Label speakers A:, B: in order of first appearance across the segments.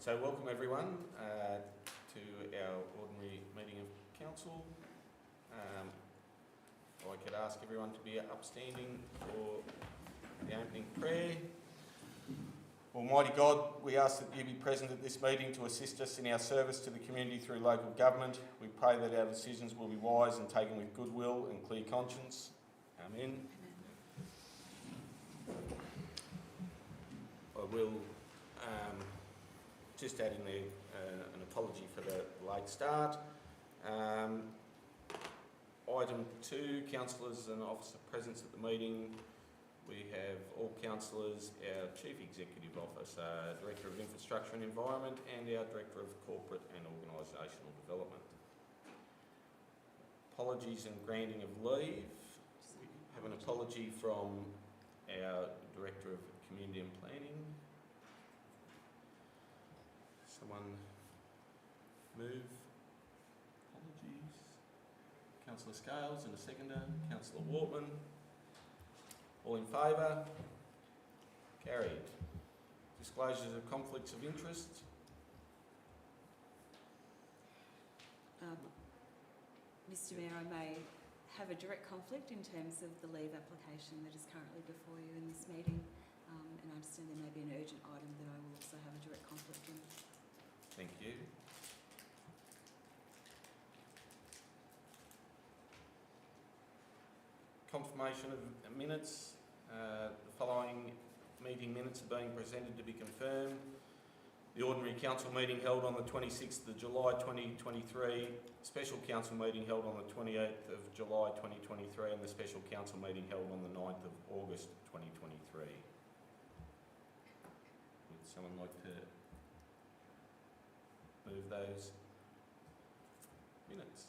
A: So welcome everyone to our ordinary meeting of council. If I could ask everyone to be upstanding for the opening prayer. Almighty God, we ask that you be present at this meeting to assist us in our service to the community through local government. We pray that our decisions will be wise and taken with goodwill and clear conscience. Amen. I will just add in there an apology for the late start. Item 2, councillors and officer presence at the meeting. We have all councillors, our Chief Executive Officer, Director of Infrastructure and Environment, and our Director of Corporate and Organisational Development. Apologies and granting of leave. We have an apology from our Director of Community and Planning. Someone move apologies. Councillor Scales and a seconder. Councillor Wortman. All in favour? Carried. Disclosures of conflicts of interest.
B: Mr Mayor, I may have a direct conflict in terms of the leave application that is currently before you in this meeting, and I understand there may be an urgent item that I will also have a direct conflict in.
A: Thank you. Confirmation of minutes. The following meeting minutes are being presented to be confirmed. The ordinary council meeting held on the 26th of July 2023, special council meeting held on the 28th of July 2023, and the special council meeting held on the 9th of August 2023. Would someone like to move those minutes?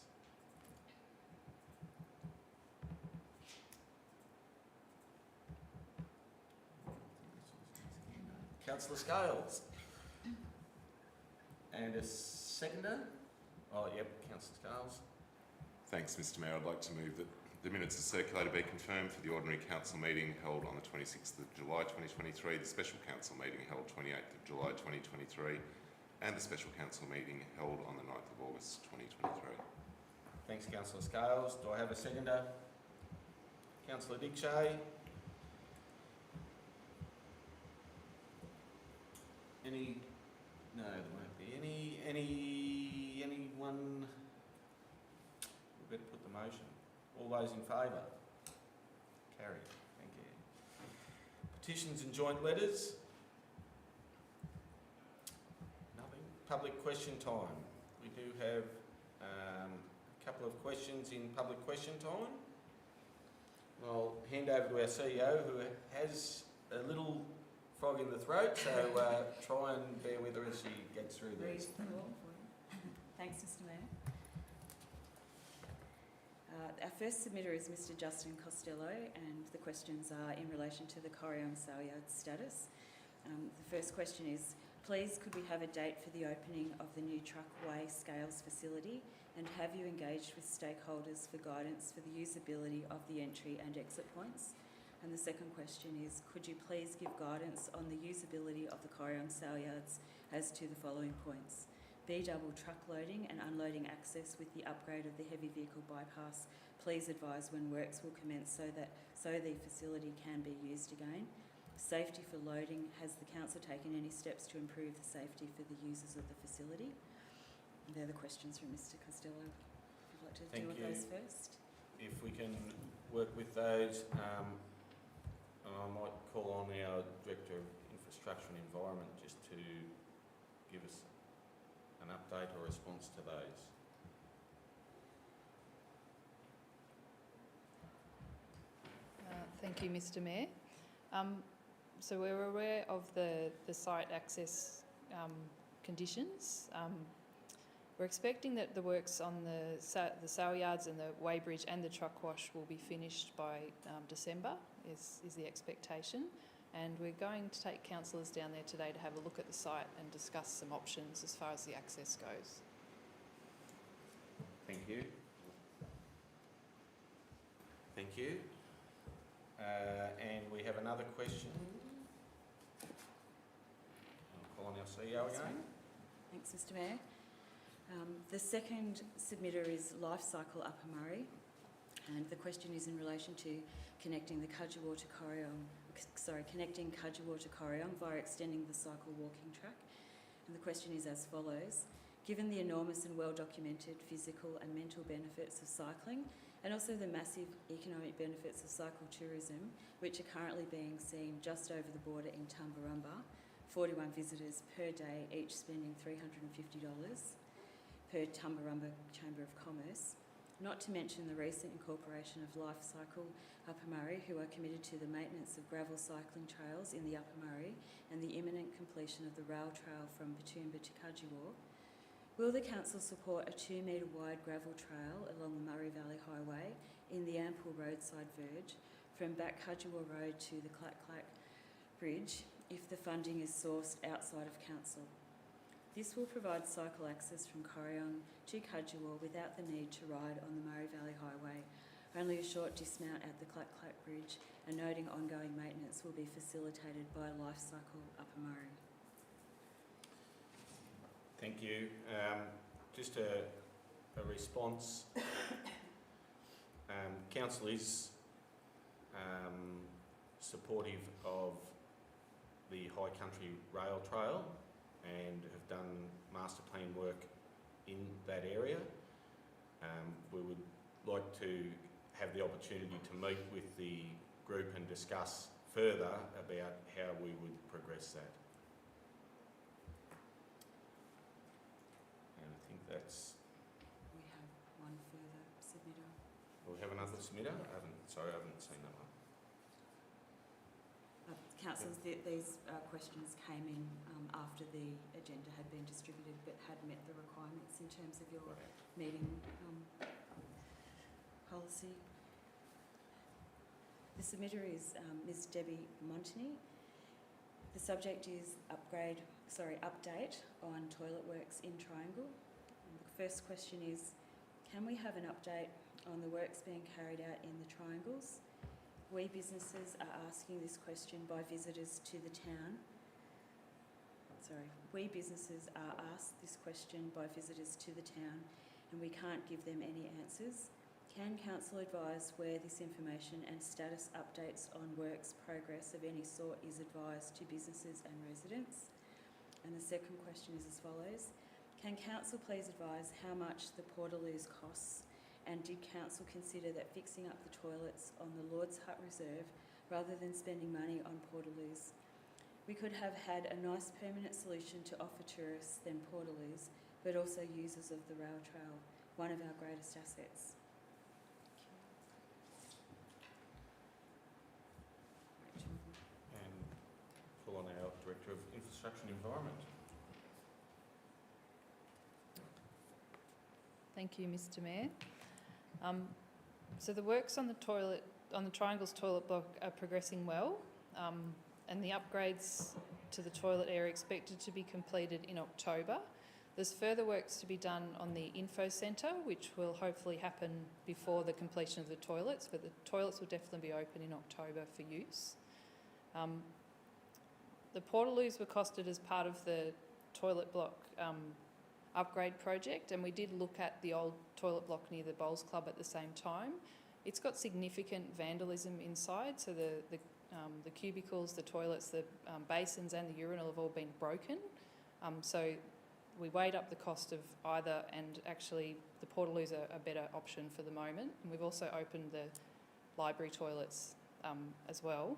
A: Councillor Scales. And a seconder? Oh, yep, Councillor Scales.
C: Thanks, Mr Mayor. I'd like to move that the minutes are circulated be confirmed for the ordinary council meeting held on the 26th of July 2023, the special council meeting held 28th of July 2023, and the special council meeting held on the 9th of August 2023.
A: Thanks, Councillor Scales. Do I have a seconder? Councillor Dickshay. Any? No, there won't be any. Anyone? We better put the motion. All those in favour? Carried. Thank you. Petitions and joint letters? Nothing. Public question time. We do have a couple of questions in public question time. I'll hand over to our CEO, who has a little frog in the throat, so try and bear with her as she gets through this.
B: Thanks, Mr Mayor. Our first submitter is Mr Justin Costello, and the questions are in relation to the Corrion Saleyard status. The first question is, please could we have a date for the opening of the new truckway scales facility, and have you engaged with stakeholders for guidance for the usability of the entry and exit points? And the second question is, could you please give guidance on the usability of the Corrion Saleyards as to the following points? B-double truck loading and unloading access with the upgrade of the heavy vehicle bypass. Please advise when works will commence so the facility can be used again. Safety for loading. Has the council taken any steps to improve the safety for the users of the facility? And they're the questions from Mr Costello. If you'd like to deal with those first.
A: If we can work with those. I might call on our Director of Infrastructure and Environment just to give us an update or response to those.
D: Thank you, Mr Mayor. So we're aware of the site access conditions. We're expecting that the works on the Saleyards and the Weybridge and the truck wash will be finished by December, is the expectation. And we're going to take councillors down there today to have a look at the site and discuss some options as far as the access goes.
A: Thank you. Thank you. And we have another question. I'll call on our CEO again.
B: Thanks, Mr Mayor. The second submitter is Life Cycle Upper Murray, and the question is in relation to connecting Cudgewar to Corryong via extending the cycle walking track. And the question is as follows. Given the enormous and well-documented physical and mental benefits of cycling, and also the massive economic benefits of cycle tourism, which are currently being seen just over the border in Tumbarumba, 41 visitors per day, each spending $350 per Tumbarumba Chamber of Commerce, not to mention the recent incorporation of Life Cycle Upper Murray, who are committed to the maintenance of gravel cycling trails in the Upper Murray and the imminent completion of the rail trail from Batoomba to Cudgewar. Will the Council support a 2 metre wide gravel trail along the Murray Valley Highway in the ample roadside verge from back Cudgewar Road to the Clack Clack Bridge if the funding is sourced outside of Council? This will provide cycle access from Corryong to Cudgewar without the need to ride on the Murray Valley Highway, only a short dismount at the Clack Clack Bridge, and noting ongoing maintenance will be facilitated by Life Cycle Upper Murray.
A: Thank you. Just a response. Council is supportive of the High Country Rail Trail and have done master plan work in that area. We would like to have the opportunity to meet with the group and discuss further about how we would progress that. And I think that's...
B: We have one further submitter.
A: We have another submitter? I haven't seen that one.
B: Councillors, these questions came in after the agenda had been distributed but had met the requirements in terms of your meeting policy. The submitter is Ms Debbie Montany. The subject is update on toilet works in Triangle. And the first question is, can we have an update on the works being carried out in the Triangles? We businesses are asking this question by visitors to the town. We businesses are asked this question by visitors to the town and we can't give them any answers. Can Council advise where this information and status updates on works progress of any sort is advised to businesses and residents? And the second question is as follows. Can Council please advise how much the Portaloos costs, and did Council consider that fixing up the toilets on the Lord's Hut Reserve rather than spending money on Portaloos? We could have had a nice permanent solution to offer tourists than Portaloos, but also users of the rail trail, one of our greatest assets.
A: And call on our Director of Infrastructure and Environment.
D: Thank you, Mr Mayor. So the works on the Triangle's toilet block are progressing well, and the upgrades to the toilet area are expected to be completed in October. There's further works to be done on the info centre, which will hopefully happen before the completion of the toilets, but the toilets will definitely be open in October for use. The Portaloos were costed as part of the toilet block upgrade project, and we did look at the old toilet block near the Bowls Club at the same time. It's got significant vandalism inside, so the cubicles, the toilets, the basins and the urinal have all been broken. So we weighed up the cost of either, and actually the Portaloos are a better option for the moment. And we've also opened the library toilets as well.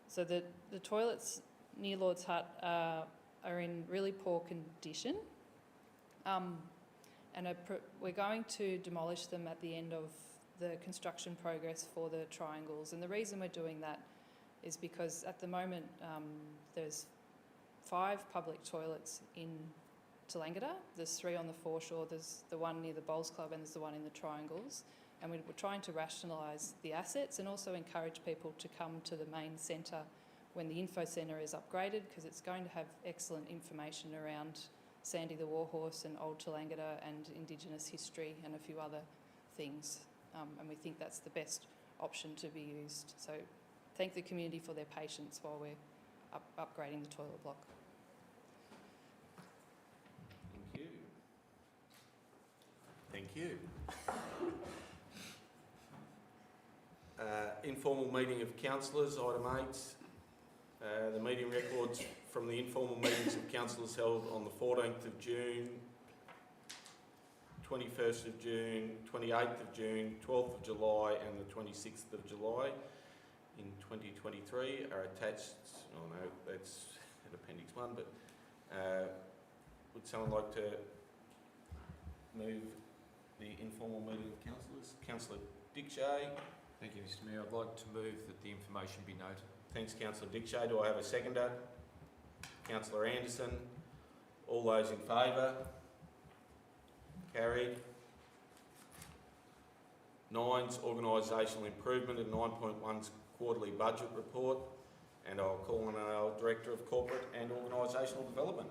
D: So the toilets near Lord's Hut are in really poor condition, and we're going to demolish them at the end of the construction progress for the Triangles. And the reason we're doing that is because at the moment there's 5 public toilets in Tallangatta. There's 3 on the foreshore, there's the one near the Bowls Club and there's the one in the Triangles. And we're trying to rationalise the assets and also encourage people to come to the main centre when the info centre is upgraded, because it's going to have excellent information around Sandy the Warhorse and Old Tallangatta and Indigenous history and a few other things. And we think that's the best option to be used. So thank the community for their patience while we're upgrading the toilet block.
A: Thank you. Informal meeting of councillors, item 8. The meeting records from the informal meetings of councillors held on the 14th of June, 21st of June, 28th of June, 12th of July and the 26th of July in 2023 are attached. Oh no, that's at Appendix 1, but would someone like to move the informal meeting of councillors? Councillor Dick Shay.
E: Thank you, Mr Mayor. I'd like to move that the information be noted.
A: Thanks, Councillor Dick Shay. Do I have a seconder? Councillor Anderson. All those in favour? Carried. 9's organisational improvement and 9.1's quarterly budget report. And I'll call on our Director of Corporate and Organisational Development.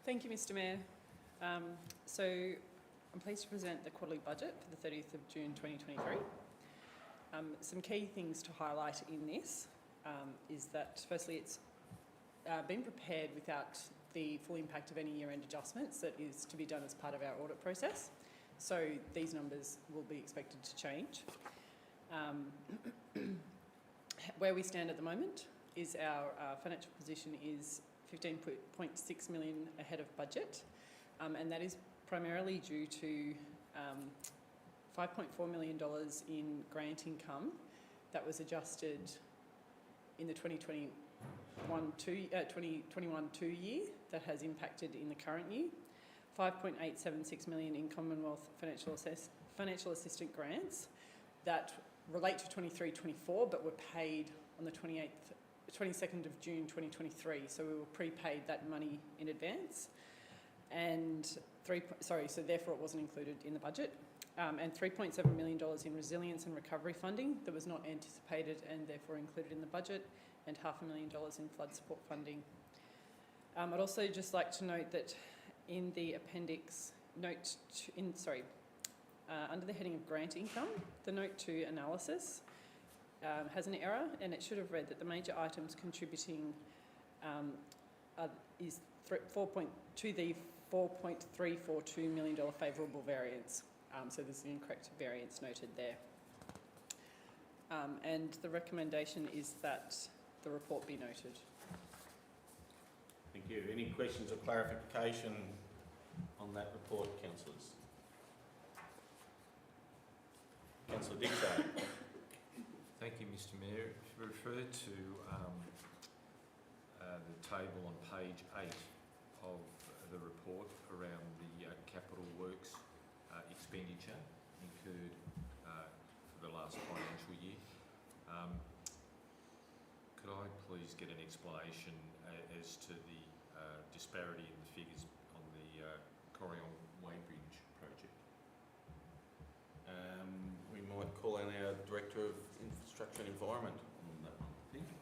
F: Thank you, Mr Mayor. So I'm pleased to present the quarterly budget for the 30th of June 2023. Some key things to highlight in this is that firstly it's been prepared without the full impact of any year-end adjustments that is to be done as part of our audit process. So these numbers will be expected to change. Where we stand at the moment is our financial position is 15.6 million ahead of budget, and that is primarily due to $5.4 million in grant income that was adjusted in the 2021-2 year that has impacted in the current year, 5.876 million in Commonwealth financial assistant grants that relate to 23-24 but were paid on the 22nd of June 2023, so we were prepaid that money in advance, and so therefore it wasn't included in the budget, and $3.7 million in resilience and recovery funding that was not anticipated and therefore included in the budget, and $500,000 in flood support funding. I'd also just like to note that in the appendix, under the heading of grant income, the note 2 analysis has an error, and it should have read that the major items contributing is the $4.342 million favourable variance. So there's an incorrect variance noted there. And the recommendation is that the report be noted.
A: Thank you. Any questions or clarification on that report, councillors? Councillor Dick Shay.
E: Thank you, Mr Mayor. If you refer to the table on page 8 of the report around the capital works expenditure incurred for the last financial year, could I please get an explanation as to the disparity in the figures on the Corrion Weighbridge project?
A: We might call on our Director of Infrastructure and Environment on that one. Thank you.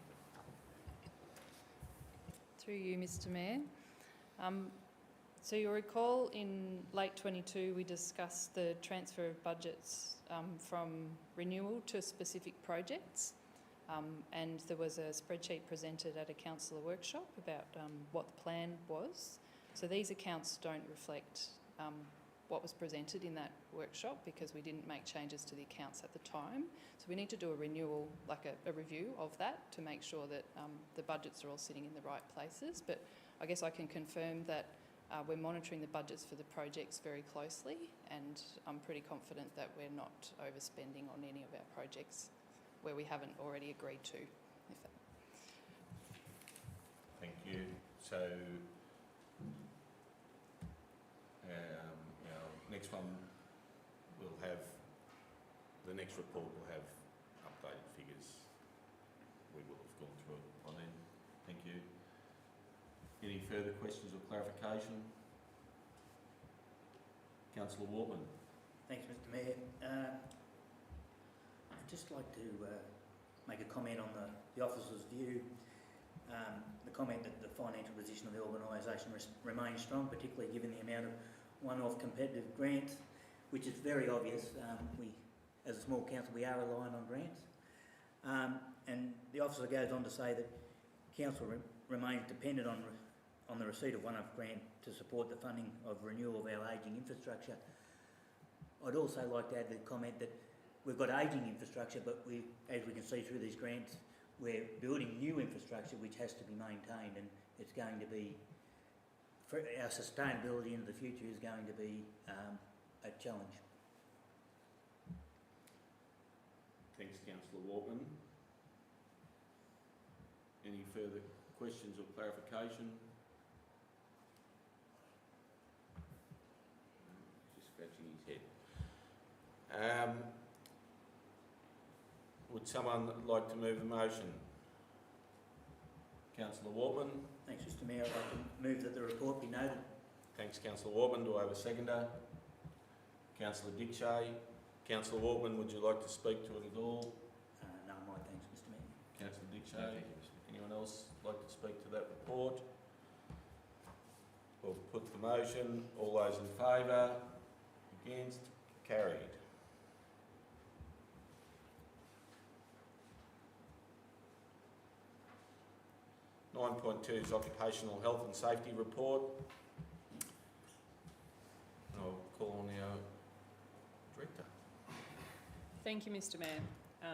D: Through you, Mr Mayor. So you'll recall in late 22 we discussed the transfer of budgets from renewal to specific projects, and there was a spreadsheet presented at a councillor workshop about what the plan was. So these accounts don't reflect what was presented in that workshop because we didn't make changes to the accounts at the time. So we need to do a renewal, like a review of that to make sure that the budgets are all sitting in the right places. But I guess I can confirm that we're monitoring the budgets for the projects very closely, and I'm pretty confident that we're not overspending on any of our projects where we haven't already agreed to.
A: Thank you. So our next one will have, the next report will have updated figures. We will have gone through it by then. Thank you. Any further questions or clarification? Councillor Wartman.
G: Thanks, Mr Mayor. I'd just like to make a comment on the officer's view. The comment that the financial position of the organisation remains strong, particularly given the amount of one-off competitive grants, which is very obvious. We, as a small council, we are relying on grants. And the officer goes on to say that council remains dependent on on the receipt of one-off grant to support the funding of renewal of our ageing infrastructure. I'd also like to add the comment that we've got ageing infrastructure, but we, as we can see through these grants, we're building new infrastructure which has to be maintained, and it's going to be, for our sustainability into the future is going to be a challenge.
A: Thanks, Councillor Waltman. Any further questions or clarification? Just scratching his head. Would someone like to move the motion? Councillor Waltman.
G: Thanks, Mr Mayor. I'd like to move that the report be noted.
A: Thanks, Councillor Waltman. Do I have a seconder? Councillor Dickshay. Councillor Waltman, would you like to speak to it at all?
G: No, my thanks, Mr Mayor.
A: Councillor
E: No,
A: Dickshay.
E: thank you, Mr.
A: Anyone else like to speak to that report? We'll put the motion. All those in favour? Against? Carried. Nine point two is occupational health and safety report. I'll call on our director.
F: Thank you, Mr Mayor.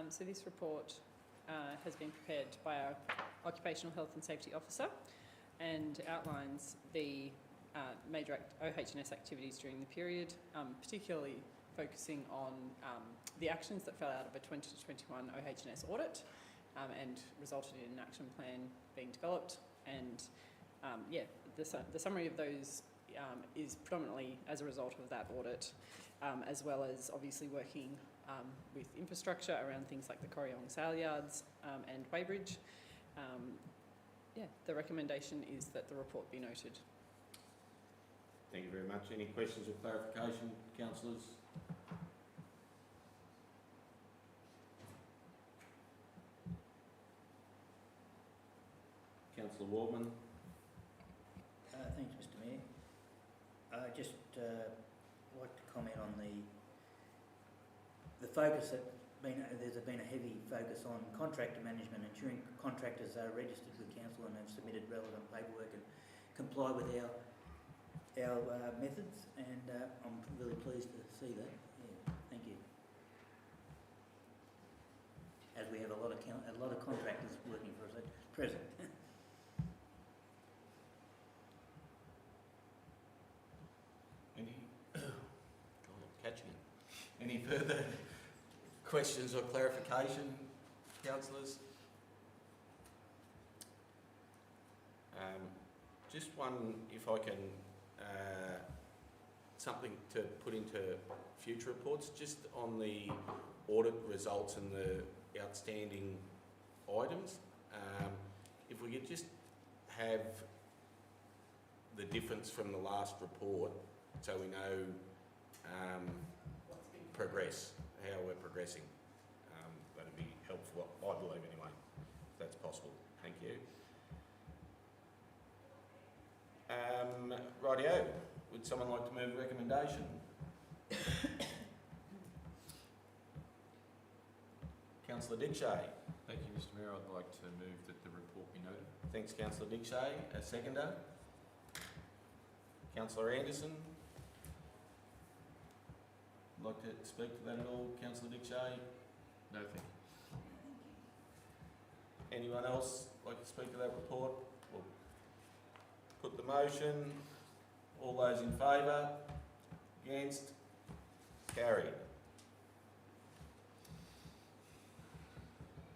F: So this report has been prepared by our Occupational Health and Safety Officer and outlines the major OH&S activities during the period, particularly focusing on the actions that fell out of a 2021 OH&S audit and resulted in an action plan being developed. And the summary of those is predominantly as a result of that audit, as well as obviously working with infrastructure around things like the Corryong sale yards and Weybridge. The recommendation is that the report be noted.
A: Thank you very much. Any questions or clarification, councillors? Councillor Wardman.
G: Thanks, Mr Mayor. Just like to comment on the focus that there's been a heavy focus on contractor management, ensuring contractors are registered with council and have submitted relevant paperwork and comply with our methods, and I'm really pleased to see that. Yeah, thank you. As we have a lot of contractors working for us at present.
A: Any further questions or clarification, councillors? Just one, if I can, something to put into future reports, just on the audit results and the outstanding items. If we could just have the difference from the last report, so we know progress, how we're progressing. That'd be helpful, I believe anyway, if that's possible. Thank you. Rightio, would someone like to move a recommendation? Councillor Dickshay.
E: Thank you, Mr Mayor. I'd like to move that the report be noted.
A: Thanks, Councillor Dickshay. A seconder? Councillor Anderson. Like to speak to that at all, Councillor Dickshay?
E: No, thank you.
A: Anyone else like to speak to that report? We'll put the motion. All those in favour? Against? Carried.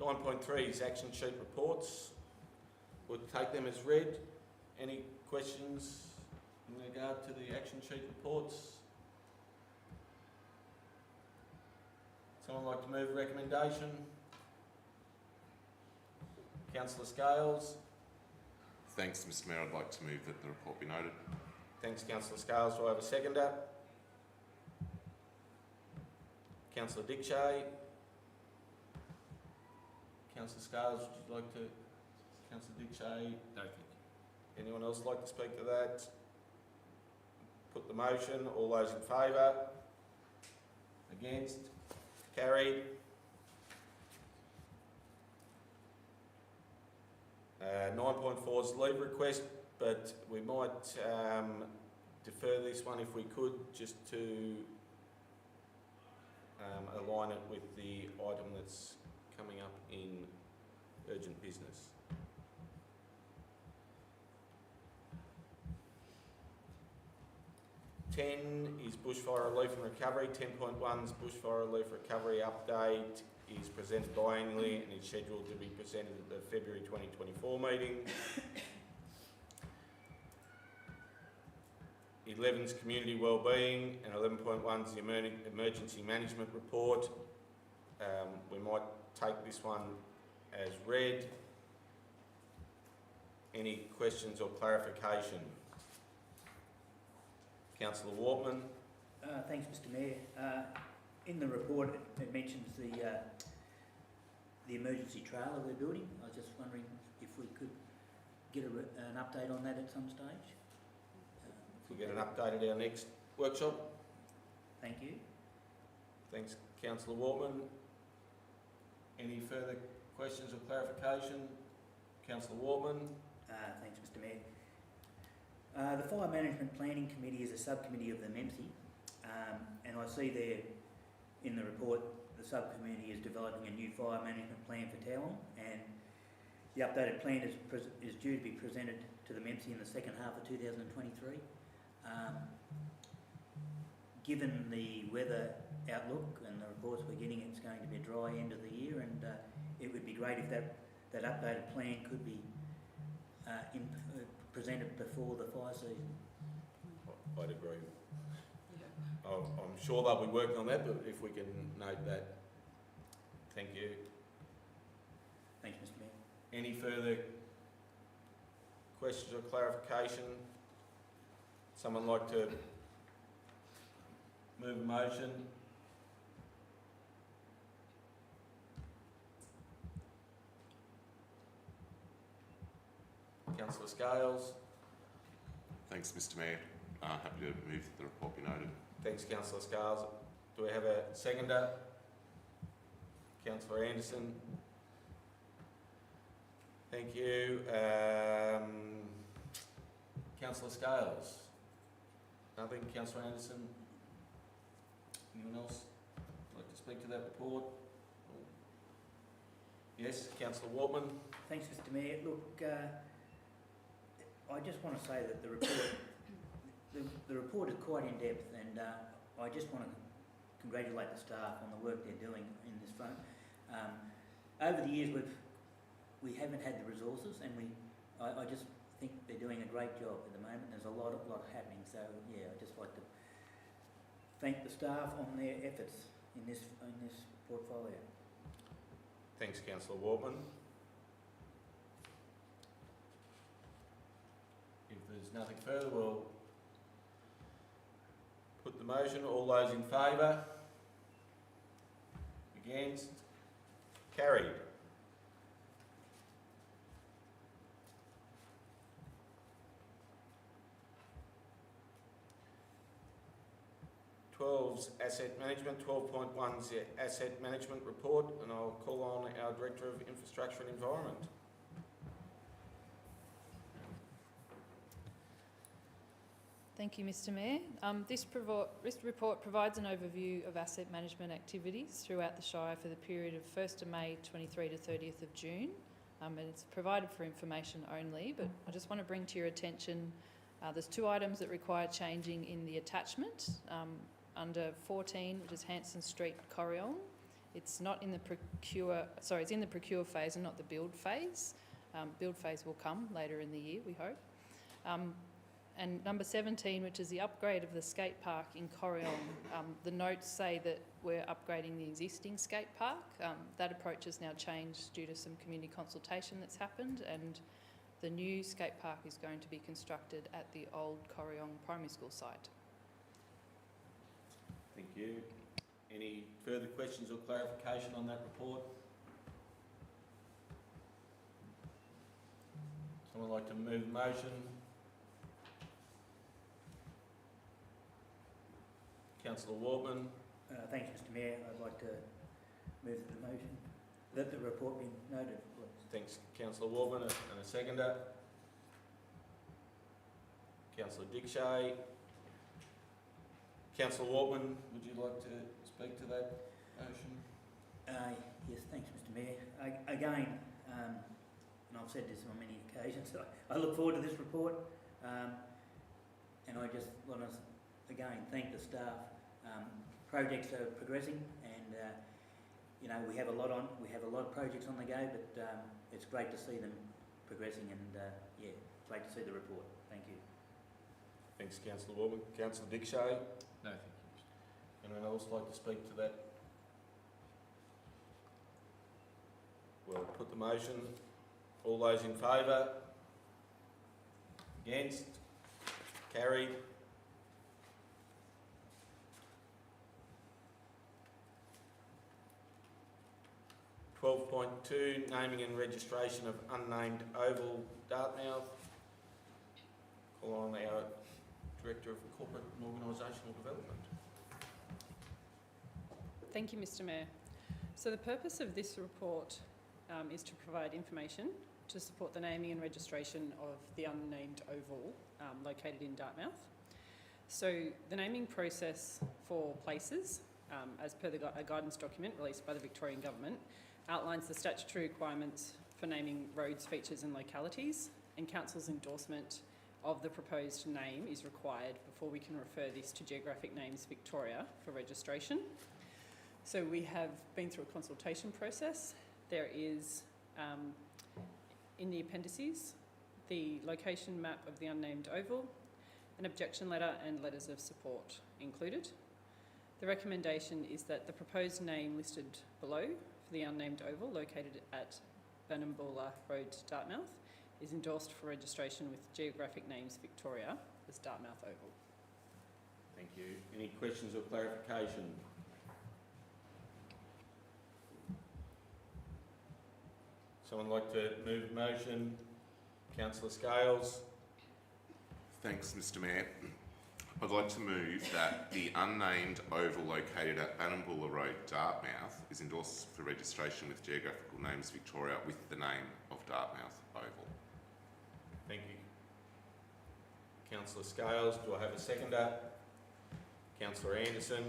A: 9.3 is action sheet reports. We'll take them as read. Any questions in regard to the action sheet reports? Someone like to move a recommendation? Councillor Scales.
C: Thanks, Mr Mayor. I'd like to move that the report be noted.
A: Thanks, Councillor Scales. Do I have a seconder? Councillor Dickshay. Councillor Scales, would you like to? Councillor Dickshay.
E: No, thank you.
A: Anyone else like to speak to that? Put the motion. All those in favour? Against? Carried. 9.4 is leave request but we might defer this one if we could, just to align it with the item that's coming up in urgent business. Ten is bushfire relief and recovery. 10.1's bushfire relief recovery update is presented biannually and is scheduled to be presented at the February 2024 meeting. 11's community wellbeing and 11.1's the emergency management report. We might take this one as read. Any questions or clarification? Councillor Wortman.
G: Thanks, Mr. Mayor. In the report, it mentions the emergency trailer we're building. I was just wondering if we could get an update on that at some stage.
A: We'll get an update at our next workshop.
G: Thank you.
A: Thanks, Councillor Wortman. Any further questions or clarification? Councillor Wortman.
G: Thanks, Mr. Mayor. The Fire Management Planning Committee is a subcommittee of the MEMSI, and I see there in the report the subcommittee is developing a new fire management plan for Towon, and the updated plan is due to be presented to the MEMSI in the second half of 2023. Given the weather outlook and the reports we're getting, it's going to be a dry end of the year, and it would be great if that updated plan could be presented before the fire season.
A: I'd agree. I'm sure they'll be working on that, but if we can note that. Thank you.
G: Thanks, Mr. Mayor.
A: Any further questions or clarification? Someone like to move a motion? Councillor Scales.
C: Thanks, Mr. Mayor. Happy to move that the report be noted.
A: Thanks, Councillor Scales. Do we have a seconder? Councillor Anderson. Thank you. Councillor Scales. Nothing. Councillor Anderson. Anyone else like to speak to that report? Yes, Councillor Wortman.
G: Thanks, Mr. Mayor. Look, I just want to say that the report is quite in depth, and I just want to congratulate the staff on the work they're doing in this front. Over the years, we haven't had the resources, and I just think they're doing a great job at the moment. There's a lot happening, so yeah, I'd just like to thank the staff on their efforts in this portfolio.
A: Thanks, Councillor Wortman. If there's nothing further, we'll put the motion. All those in favour? Against? Carried. Asset management. 12.1's the asset management report, and I'll call on our Director of Infrastructure and Environment.
D: Thank you, Mr. Mayor. This report provides an overview of asset management activities throughout the Shire for the period of 1st of May 23 to 30th of June, and it's provided for information only, but I just want to bring to your attention there's two items that require changing in the attachment. Under 14, which is Hanson Street, Corrion, it's not in the it's in the procure phase and not the build phase. Build phase will come later in the year, we hope. And number 17, which is the upgrade of the skate park in Corrion. The notes say that we're upgrading the existing skate park. That approach has now changed due to some community consultation that's happened, and the new skate park is going to be constructed at the old Corrion Primary School site.
A: Thank you. Any further questions or clarification on that report? Someone like to move the motion? Councillor Wortman.
G: Thanks, Mr. Mayor. I'd like to move the motion that the report be noted, please.
A: Thanks, Councillor Wortman. And a seconder? Councillor Dickshay. Councillor Waltman, would you like to speak to that motion?
G: Yes, thanks, Mr Mayor. Again, and I've said this on many occasions, I look forward to this report, and I just want to again thank the staff. Projects are progressing, and you know, we have a lot of projects on the go, but it's great to see them progressing, and yeah, great to see the report. Thank you.
A: Thanks, Councillor Waltman. Councillor Dickshay.
E: No, thank you, Mr.
A: Anyone else like to speak to that? Well, put the motion. All those in favour? Against? Carried. (12.2) Naming and registration of unnamed oval Dartmouth. Call on our Director of Corporate and Organisational Development.
F: Thank you, Mr Mayor. So the purpose of this report is to provide information to support the naming and registration of the unnamed oval located in Dartmouth. So the naming process for places, as per a guidance document released by the Victorian Government, outlines the statutory requirements for naming roads, features and localities, and Council's endorsement of the proposed name is required before we can refer this to Geographic Names Victoria for registration. So we have been through a consultation process. There is, in the appendices, the location map of the unnamed oval, an objection letter and letters of support included. The recommendation is that the proposed name listed below for the unnamed oval located at Burnambula Road, Dartmouth, is endorsed for registration with Geographic Names Victoria as Dartmouth Oval.
A: Thank you. Any questions or clarification? Someone like to move the motion? Councillor Scales.
C: Thanks, Mr Mayor. I'd like to move that the unnamed oval located at Burnambula Road, Dartmouth, is endorsed for registration with Geographical Names Victoria with the name of Dartmouth Oval.
A: Thank you. Councillor Scales, do I have a seconder? Councillor Anderson.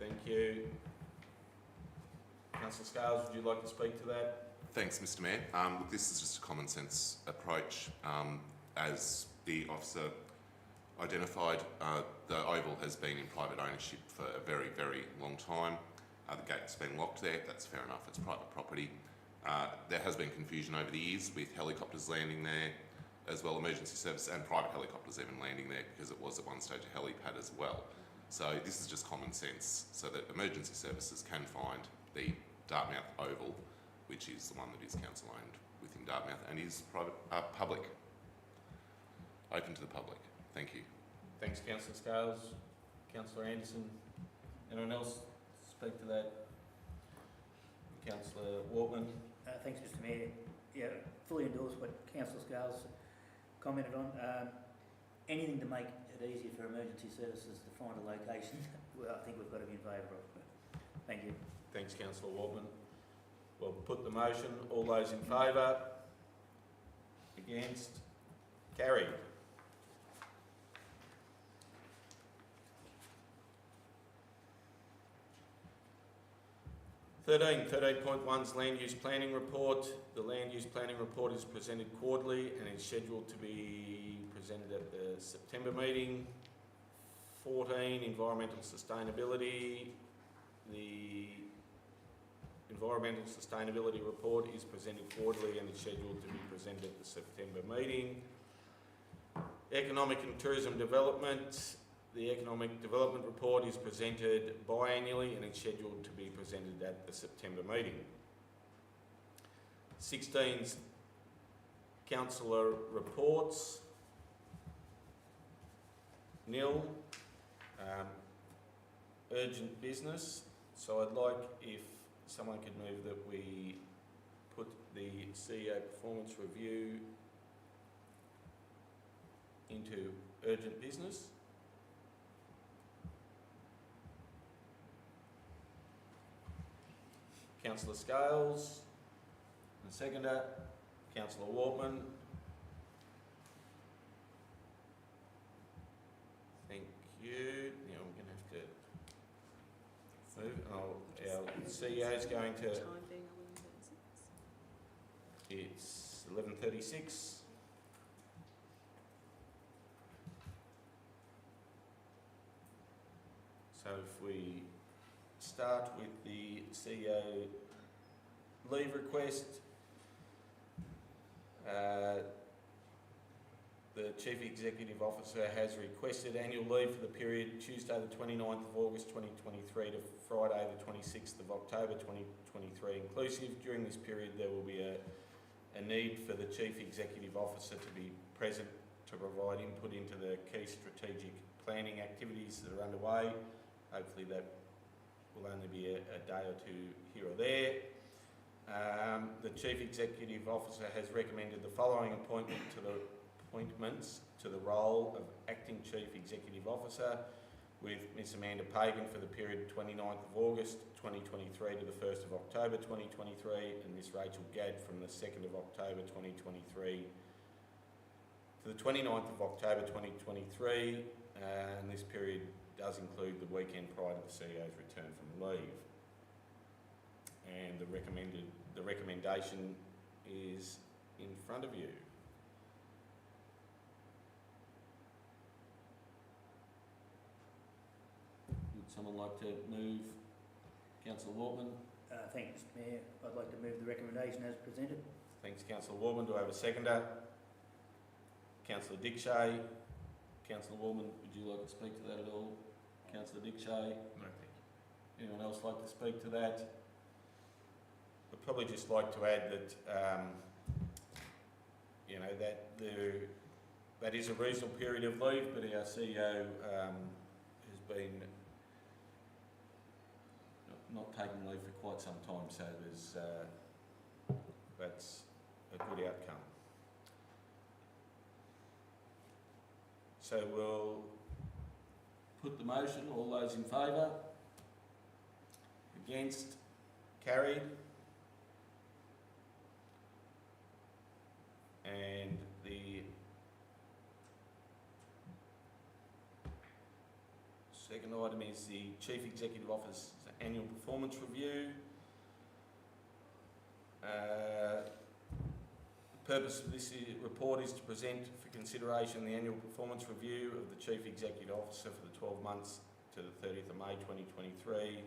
A: Thank you. Councillor Scales, would you like to speak to that?
C: Thanks, Mr Mayor. Look, this is just a common sense approach. As the officer identified, the oval has been in private ownership for a very, very long time. The gate's been locked there. That's fair enough. It's private property. There has been confusion over the years with helicopters landing there, as well emergency service and private helicopters even landing there, because it was at one stage a helipad as well. So this is just common sense, so that emergency services can find the Dartmouth Oval, which is the one that is council owned within Dartmouth and is private, public, open to the public. Thank you.
A: Thanks, Councillor Scales. Councillor Anderson. Anyone else speak to that? Councillor Waltman.
G: Thanks, Mr Mayor. Yeah, fully endorse what Councillor Scales commented on. Anything to make it easier for emergency services to find a location, well, I think we've got to be in favour of. Thank you.
A: Thanks, Councillor Waltman. We'll put the motion. All those in favour? Against? Carried. 13.1's Land Use Planning Report. The Land Use Planning Report is presented quarterly and is scheduled to be presented at the September meeting. 14, Environmental Sustainability. The Environmental Sustainability Report is presented quarterly and is scheduled to be presented at the September meeting. Economic and Tourism Development. The Economic Development Report is presented biannually and is scheduled to be presented at the September meeting. 16's Councillor Reports. Nil. Urgent business. So I'd like if someone could move that we put the CEO performance review into urgent business. Councillor Scales, and seconder, Councillor Waltman. Our CEO is going to.
B: Time being 11:36.
A: It's 11:36. So if we start with the CEO leave request, the Chief Executive Officer has requested annual leave for the period Tuesday the 29th of August 2023 to Friday the 26th of October 2023 inclusive. During this period there will be a need for the Chief Executive Officer to be present to provide input into the key strategic planning activities that are underway. Hopefully that will only be a day or two here or there. The Chief Executive Officer has recommended the following appointments to the role of Acting Chief Executive Officer, with Ms Amanda Pagan for the period 29th of August 2023 to the 1st of October 2023, and Ms Rachel Gadd from the 2nd of October 2023 to the 29th of October 2023, and this period does include the weekend prior to the CEO's return from leave. And the recommendation is in front of you. Would someone like to move? Councillor Wortman.
G: Thank you, Mr Mayor. I'd like to move the recommendation as presented.
A: Thanks, Councillor Wortman. Do I have a seconder? Councillor Dickshay. Councillor Wortman, would you like to speak to that at all? Councillor Dickshay.
E: No, thank you.
A: Anyone else like to speak to that? I'd probably just like to add that, that is a reasonable period of leave, but our CEO has been not taking leave for quite some time, so that's a good outcome. So we'll put the motion. All those in favour? Against? Carried. And the second item is the Chief Executive Officer's annual performance review. The purpose of this report is to present for consideration the annual performance review of the Chief Executive Officer for the 12 months to the 30th of May 2023.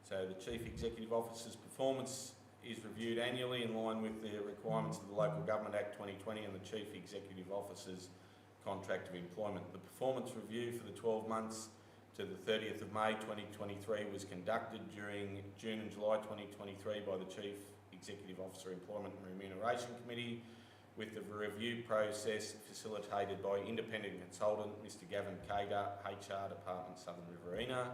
A: So the Chief Executive Officer's performance is reviewed annually in line with the requirements of the Local Government Act 2020 and the Chief Executive Officer's contract of employment. The performance review for the 12 months to the 30th of May 2023 was conducted during June and July 2023 by the Chief Executive Officer Employment and Remuneration Committee, with the review process facilitated by independent consultant Mr Gavin Cader, HR Department Southern Riverina,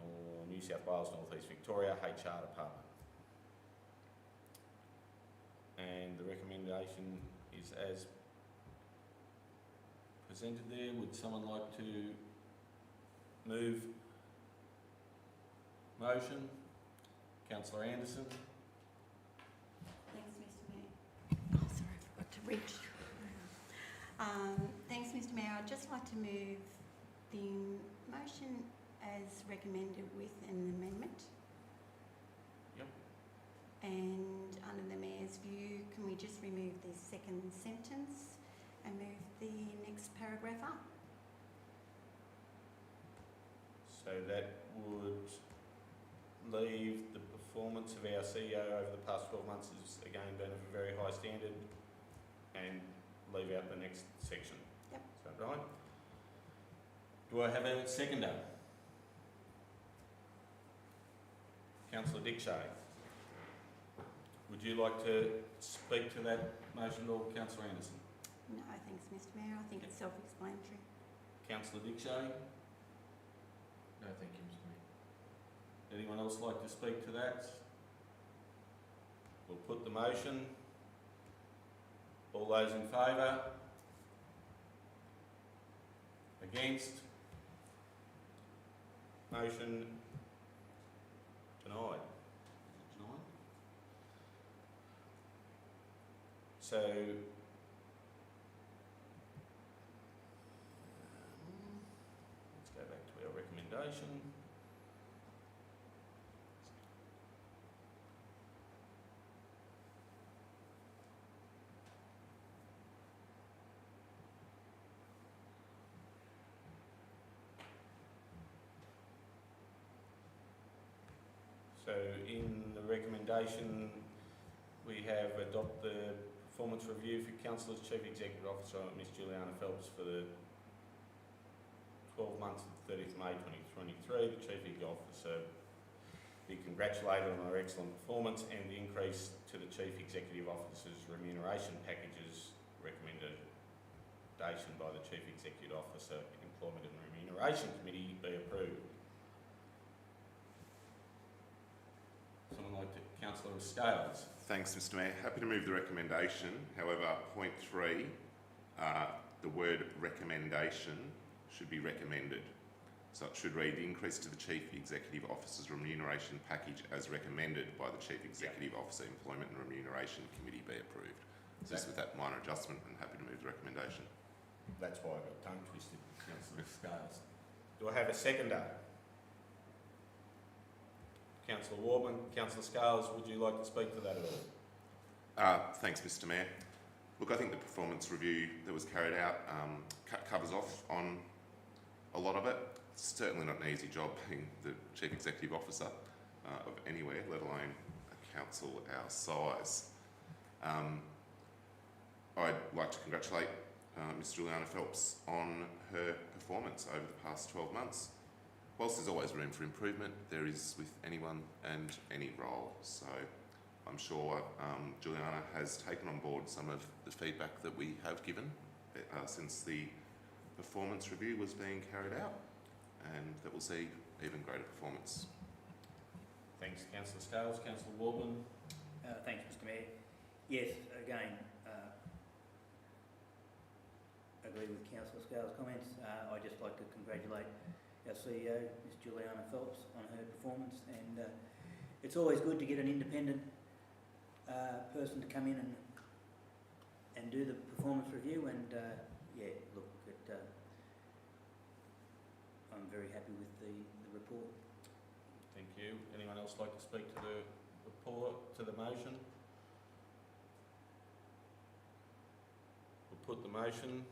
A: or New South Wales North East Victoria, HR Department. And the recommendation is as presented there. Would someone like to move motion? Councillor Anderson.
H: Thanks, Mr Mayor. Oh, sorry, I forgot to reach. Thanks, Mr Mayor. I'd just like to move the motion as recommended with an amendment.
A: Yep.
H: And under the Mayor's view, can we just remove the second sentence and move the next paragraph up?
A: So that would leave the performance of our CEO over the past 12 months has again been of a very high standard, and leave out the next section.
H: Yep.
A: Is that right? Do I have a seconder? Councillor Dickshay. Would you like to speak to that motion, or Councillor Anderson?
H: No, thanks, Mr Mayor. I think it's self-explanatory.
A: Councillor Dickshay.
E: No, thank you, Mr Mayor.
A: Anyone else like to speak to that? We'll put the motion. All those in favour? Against? Motion denied. Denied? So recommendation. So in the recommendation, we have adopt the performance review for Council's Chief Executive Officer, Ms Juliana Phelps, for the 12 months of 30th May 2023. The Chief Executive Officer be congratulated on her excellent performance, and the increase to the Chief Executive Officer's remuneration packages recommendation by the Chief Executive Officer Employment and Remuneration Committee be approved. Someone like to, Councillor Scales.
C: Thanks, Mr Mayor. Happy to move the recommendation. However, point 3, the word recommendation should be recommended. So it should read, the increase to the Chief Executive Officer's remuneration package as recommended by the Chief Executive Officer Employment and Remuneration Committee be approved. So just with that minor adjustment, I'm happy to move the recommendation.
A: That's why I got tongue twisted, Councillor Scales. Do I have a seconder? Councillor Warburton. Councillor Scales, would you like to speak to that at all?
C: Thanks, Mr Mayor. Look, I think the performance review that was carried out covers off on a lot of it. It's certainly not an easy job being the Chief Executive Officer of anywhere, let alone a council our size. I'd like to congratulate Ms Juliana Phelps on her performance over the past 12 months. Whilst there's always room for improvement, there is with anyone and any role. So I'm sure Juliana has taken on board some of the feedback that we have given since the performance review was being carried out, and that we'll see even greater performance.
A: Thanks, Councillor Scales. Councillor Warburton.
G: Thanks, Mr Mayor. Yes, again, agree with Councillor Scales' comments. I'd just like to congratulate our CEO, Ms Juliana Phelps, on her performance, and it's always good to get an independent person to come in and do the performance review, and yeah, look, I'm very happy with the report.
A: Thank you. Anyone else like to speak to the report, to the motion? We'll put the motion.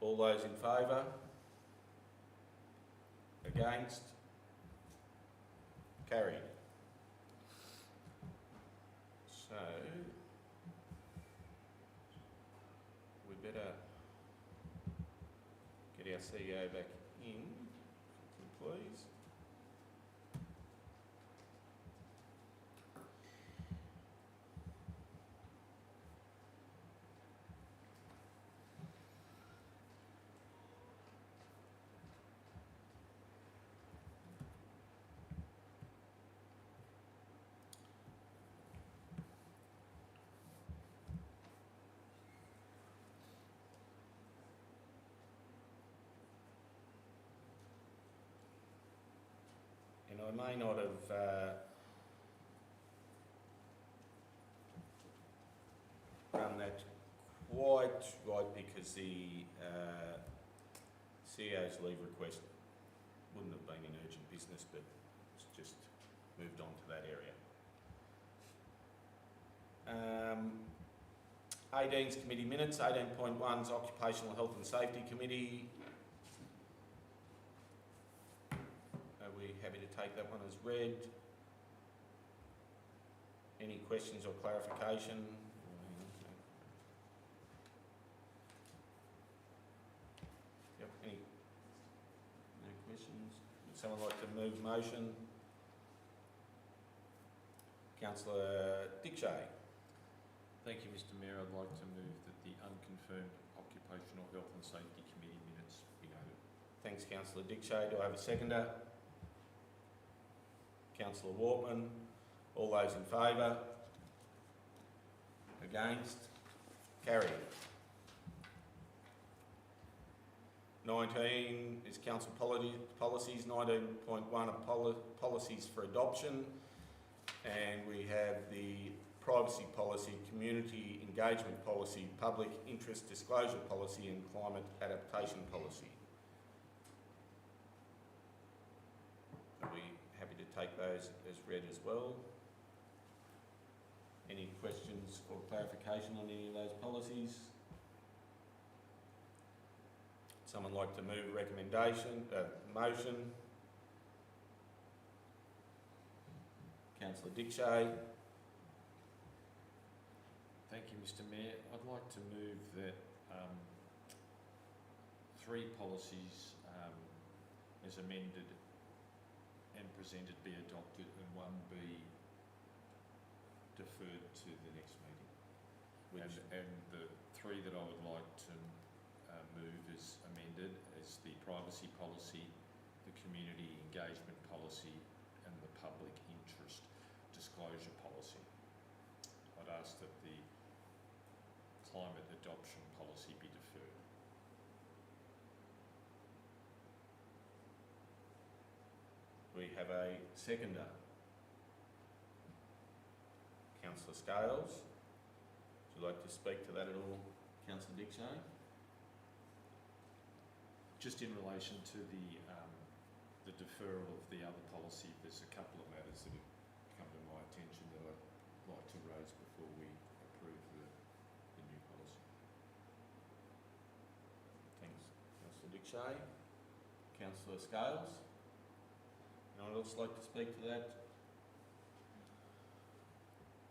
A: All those in favour? Against? Carried. So, we better get our CEO back in, please. And I may not have done that quite right, because the CEO's leave request wouldn't have been in urgent business, but it's just moved on to that area. 18's committee minutes. 18.1's Occupational Health and Safety Committee. Are we happy to take that one as read? Any questions or clarification? Yep. No questions? Would someone like to move motion? Councillor Dickshay.
E: Thank you, Mr Mayor. I'd like to move that the unconfirmed Occupational Health and Safety Committee minutes be noted.
A: Thanks, Councillor Dickshay. Do I have a seconder? Councillor Wortman. All those in favour? Against? Carried. 19 is council policies. 19.1 are policies for adoption, and we have the privacy policy, community engagement policy, public interest disclosure policy, and climate adaptation policy. Are we happy to take those as read as well? Any questions or clarification on any of those policies? Someone like to move a recommendation, motion? Councillor Dickshay.
E: Thank you, Mr Mayor. I'd like to move that 3 policies as amended and presented be adopted and 1 be deferred to the next meeting. And the 3 that I would like to move as amended is the privacy policy, the community engagement policy and the public interest disclosure policy. I'd ask that the climate adoption policy be deferred.
A: We have a seconder. Councillor Scales. Would you like to speak to that at all, Councillor Dickshay?
E: Just in relation to the deferral of the other policy, there's a couple of matters that have come to my attention that I'd like to raise before we approve the new policy.
A: Thanks, Councillor Dickshay. Councillor Scales. Anyone else like to speak to that?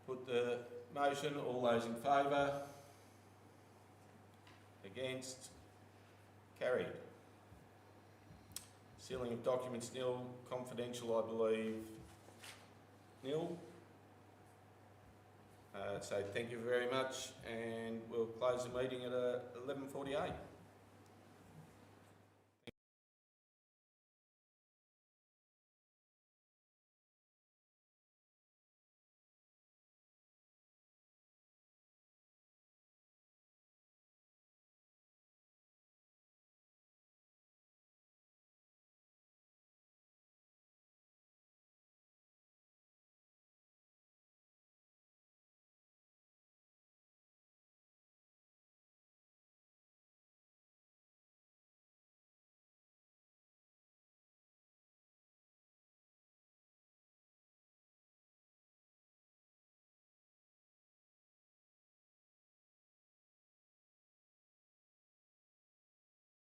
A: Put the motion. All those in favour? Against? Carried. Sealing of documents nil. Confidential, I believe, nil. So thank you very much, and we'll close the meeting at 11:48.